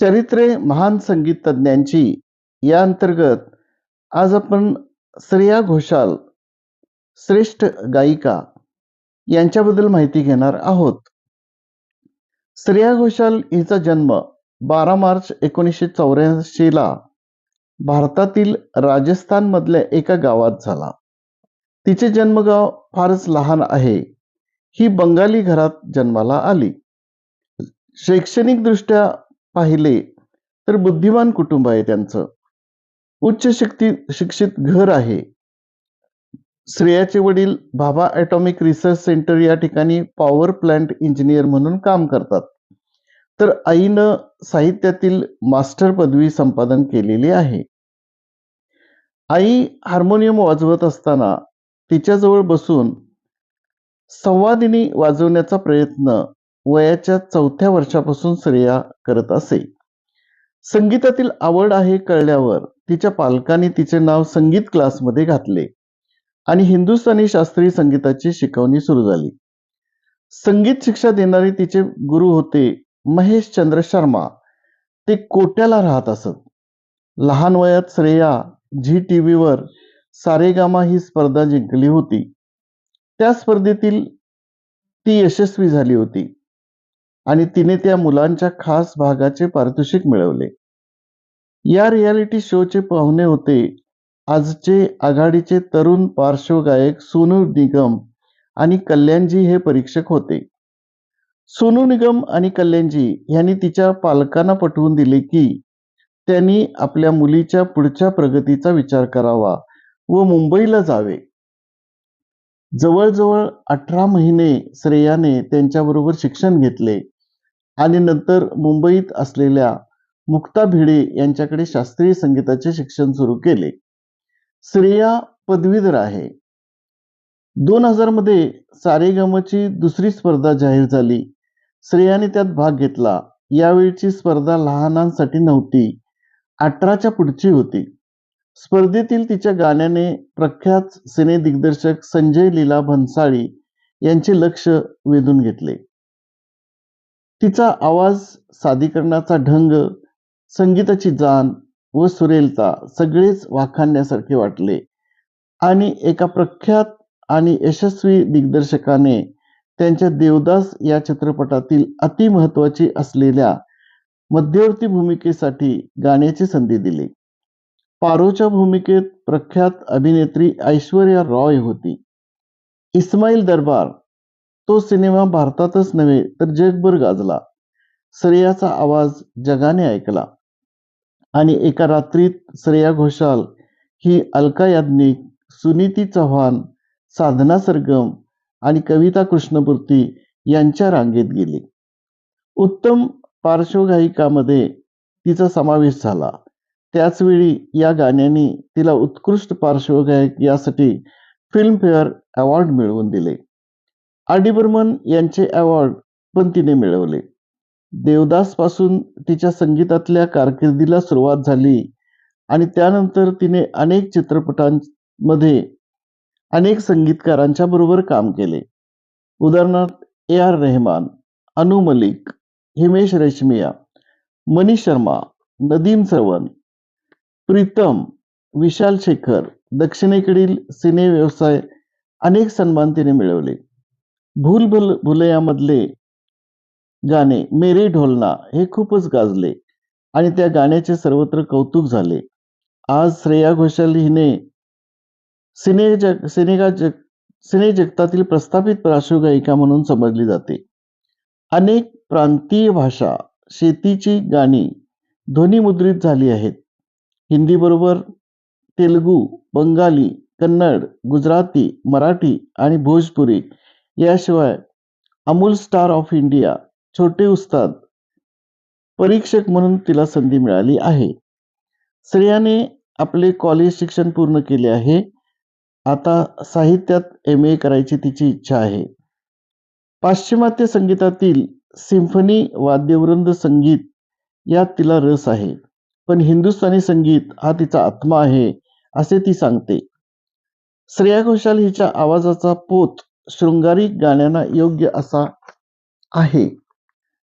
चरित्रे महान संगीत तज्ञांची या अंतर्गत आज आपण श्रेया घोषाल श्रेष्ठ गायिका यांच्याबद्दल माहिती घेणार आहोत. श्रेया घोषाल हिचा जन्म 12 मार्च 1984 ला भारतातील राजस्थान मधल्या एका गावात झाला. तिचे जन्मगाव फारच लहान आहे. ही बंगाली घरात जन्माला आली. शैक्षणिक दृष्ट्या पाहिले तर बुद्धिमान कुटुंब आहे त्यांचं. उच्च शिक्षित घर आहे. श्रेयाचे वडील भाभा ॲटॉमिक रिसर्च सेंटर या ठिकाणी पॉवर प्लांट इंजिनियर म्हणून काम करतात. तर आईनं साहित्यातील मास्टर पदवी संपादन केलेली आहे. आई हार्मोनियम वाजवत असताना तिच्याजवळ बसून संवादिनी वाजवण्याचा प्रयत्न वयाच्या 4थ्या वर्षापासून श्रेया करत असे. संगीतातील आवड आहे कळल्यावर तिच्या पालकांनी तिचे नाव संगीत क्लासमध्ये घातले आणि हिंदुस्थानी शास्त्रीय संगीताची शिकवणी सुरू झाली. संगीत शिक्षा देणारे तिचे गुरु होते महेश चंद्र शर्मा. ते कोट्याला राहत असत. लहान वयात श्रेया झी टीव्हीवर सारेगामा ही स्पर्धा जिंकली होती. त्या स्पर्धेतील ती यशस्वी झाली होती आणि तिने त्या मुलांच्या खास भागाचे पारितोषिक मिळवले. या रियालिटी शोचे पाहुणे होते आजचे आघाडीचे तरुण पार्श्वगायक सोनू निगम आणि कल्याणजी हे परीक्षक होते. सोनू निगम आणि कल्याणजी यांनी तिच्या पालकांना पटवून दिले की त्यांनी आपल्या मुलीच्या पुढच्या प्रगतीचा विचार करावा व मुंबईला जावे. जवळजवळ 18 महिने श्रेयाने त्यांच्याबरोबर शिक्षण घेतले आणि नंतर मुंबईत असलेल्या मुक्ता भिडे यांच्याकडे शास्त्रीय संगीताचे शिक्षण सुरू केले. श्रेया पदवीधर आहे. 2000 मध्ये सारेगमची दुसरी स्पर्धा जाहीर झाली. श्रेयाने त्यात भाग घेतला. यावेळची स्पर्धा लहानांसाठी नव्हती, 18च्या पुढची होती. स्पर्धेतील तिच्या गाण्याने प्रख्यात सिने दिग्दर्शक संजय लीला भन्साळी यांचे लक्ष वेधून घेतले. तिचा आवाज, सादरीकरणाचा ढंग, संगीताची जाण व सुरेलता सगळेच वाखाणण्यासारखे वाटले आणि एका प्रख्यात आणि यशस्वी दिग्दर्शकाने त्यांच्या देवदास या चित्रपटातील अतिमहत्वाची असलेल्या मध्यवर्ती भूमिकेसाठी गाण्याची संधी दिली. पारोच्या भूमिकेत प्रख्यात अभिनेत्री ऐश्वर्या रॉय होती. इस्माईल दरबार तो सिनेमा भारतातच नव्हे तर जगभर गाजला. श्रेयाचा आवाज जगाने ऐकला आणि एका रात्रीत श्रेया घोषाल ही अलका याज्ञिक, सुनीती चौहान, साधना सरगम आणि कविता कृष्णमूर्ती यांच्या रांगेत गेली. उत्तम पार्श्वगायिकामध्ये तिचा समावेश झाला. त्याचवेळी या गाण्याने तिला उत्कृष्ट पार्श्वगायक यासाठी फिल्मफेअर अवॉर्ड मिळवून दिले. आर डी बर्मन यांचे अवॉर्ड पण तिने मिळवले. देवदास पासून तिच्या संगीतातल्या कारकिर्दीला सुरुवात झाली आणि त्यानंतर तिने अनेक चित्रपटांमध्ये अनेक संगीतकारांच्या बरोबर काम केले. उदाहरणार्थ AR रहमान, अनु मलिक, हिमेश रेशमिया, मनीष शर्मा, नदीम श्रवण, प्रीतम, विशाल शेखर. दक्षिणेकडील सिने व्यवसाय अनेक सन्मान तिने मिळवले. भूल भुलैयामधले गाणे मेरे ढोलना हे खूपच गाजले आणि त्या गाण्याचे सर्वत्र कौतुक झाले. आज श्रेया घोषाल हिने सिने जगतातील प्रस्थापित पार्श्वगायिका म्हणून समजली जाते. अनेक प्रांतीय भाषा शेतीची गाणी ध्वनिमुद्रित झाली आहेत. हिंदी बरोबर तेलुगू, बंगाली, कन्नड, गुजराती, मराठी आणि भोजपुरी याशिवाय अमूल स्टार ऑफ इंडिया, छोटे उस्ताद परीक्षक म्हणून तिला संधी मिळाली आहे. श्रेयाने आपले कॉलेज शिक्षण पूर्ण केले आहे. आता साहित्यात MA करायची तिची इच्छा आहे. पाश्चिमात्य संगीतातील सिम्फनी वाद्यवृंद संगीत यात तिला रस आहे, पण हिंदुस्थानी संगीत हा तिचा आत्मा आहे असे ती सांगते. श्रेया घोषाल हिच्या आवाजाचा पोत शृंगारी गाण्यांना योग्य असा आहे.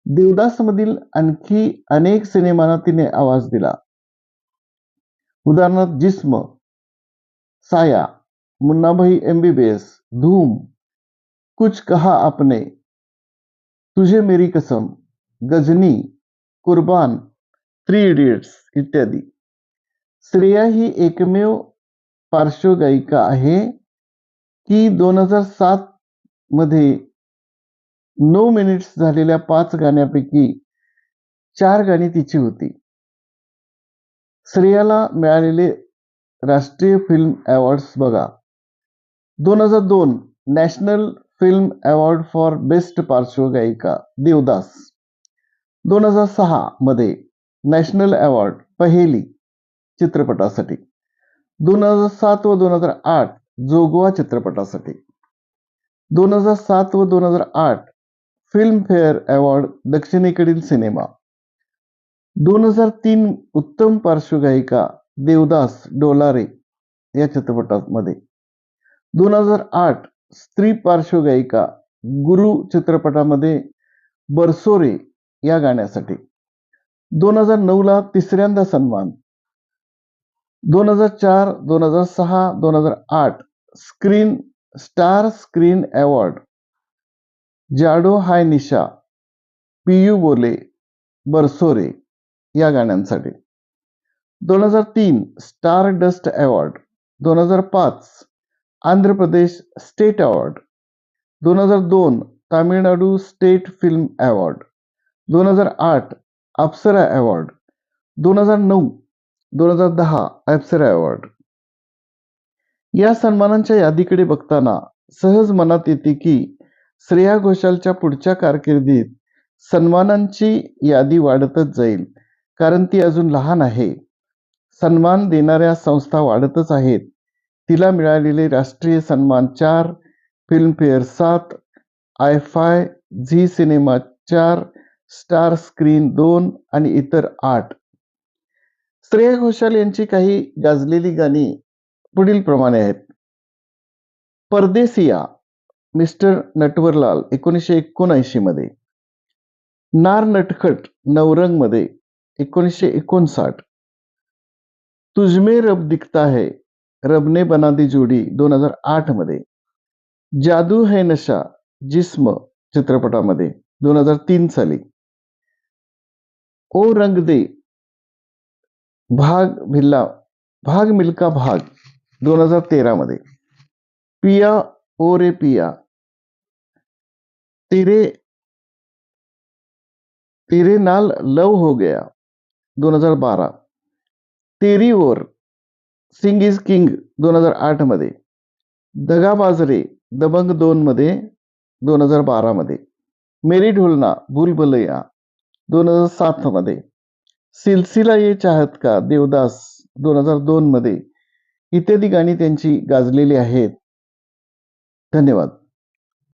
देवदास मधील आणखी अनेक सिनेमांना तिने आवाज दिला. उदाहरणार्थ जिस्म, साया, मुन्नाभाई MBBS, धूम, कुछ कहा आपने, तुझे मेरी कसम, गजनी, कुर्बान, 3 इडियट्स इत्यादी. श्रेया ही एकमेव पार्श्वगायिका आहे की 2007 मध्ये 9 मिनिट्स झालेल्या 5 गाण्यांपैकी 4 गाणी तिची होती. श्रेयाला मिळालेले राष्ट्रीय फिल्म अवॉर्ड्स बघा. 2002 national film award for best पार्श्वगायिका देवदास. 2006 मध्ये नॅशनल अवॉर्ड पहेली चित्रपटासाठी. 2007 व 2008 जोगवा चित्रपटासाठी. 2007 व 2008 फिल्मफेअर अवॉर्ड दक्षिणेकडील सिनेमा. 2003 उत्तम पार्श्वगायिका देवदास डोलारे या चित्रपटामध्ये. 2008 स्त्री पार्श्वगायिका गुरु चित्रपटामध्ये बरसोरे या गाण्यासाठी. 2009 ला तिसऱ्यांदा सन्मान. 2004, 2006, 2008 स्टार स्क्रीन अवॉर्ड जाडो हाय निशा, पीयू बोले, बरसोरे या गाण्यांसाठी. 2003 star dust award. 2005 Andhra Pradesh state award. 2002 Tamil Nadu state film award. 2008 Apsara award. 2009 2010 Apsara award. या सन्मानांच्या यादीकडे बघताना सहज मनात येते की श्रेया घोषालच्या पुढच्या कारकिर्दीत सन्मानांची यादी वाढतच जाईल, कारण ती अजून लहान आहे. सन्मान देणाऱ्या संस्था वाढतच आहेत. तिला मिळालेले राष्ट्रीय सन्मान 4, Filmfare 7, IIFA Zee cinema 4, Star Screen 2 आणि इतर 8. श्रेया घोषाल यांची काही गाजलेली गाणी पुढील प्रमाणे आहेत. परदेसिया मिस्टर नटवरलाल 1979 मध्ये. नार नटखट नवरंग मध्ये 1959. तुझमे रब दिखता है, रबने बना दी जोडी 2008 मध्ये. जादू है नशा जिस्म चित्रपटामध्ये 2003 साली. ओ रंग दे भाग मिल्का भाग 2013 मध्ये. पिया ओ रे पिया, तेरे नाल लव हो गया 2012. तेरी ओर सिंग इज किंग 2008 मध्ये. दगाबाज रे दबंग 2 मध्ये 2012 मध्ये. मेरी ढोलना भूल भुलैया 2007 मध्ये. सिलसिला ये चाहत का देवदास 2002 मध्ये इत्यादी गाणी त्यांची गाजलेली आहेत. धन्यवाद.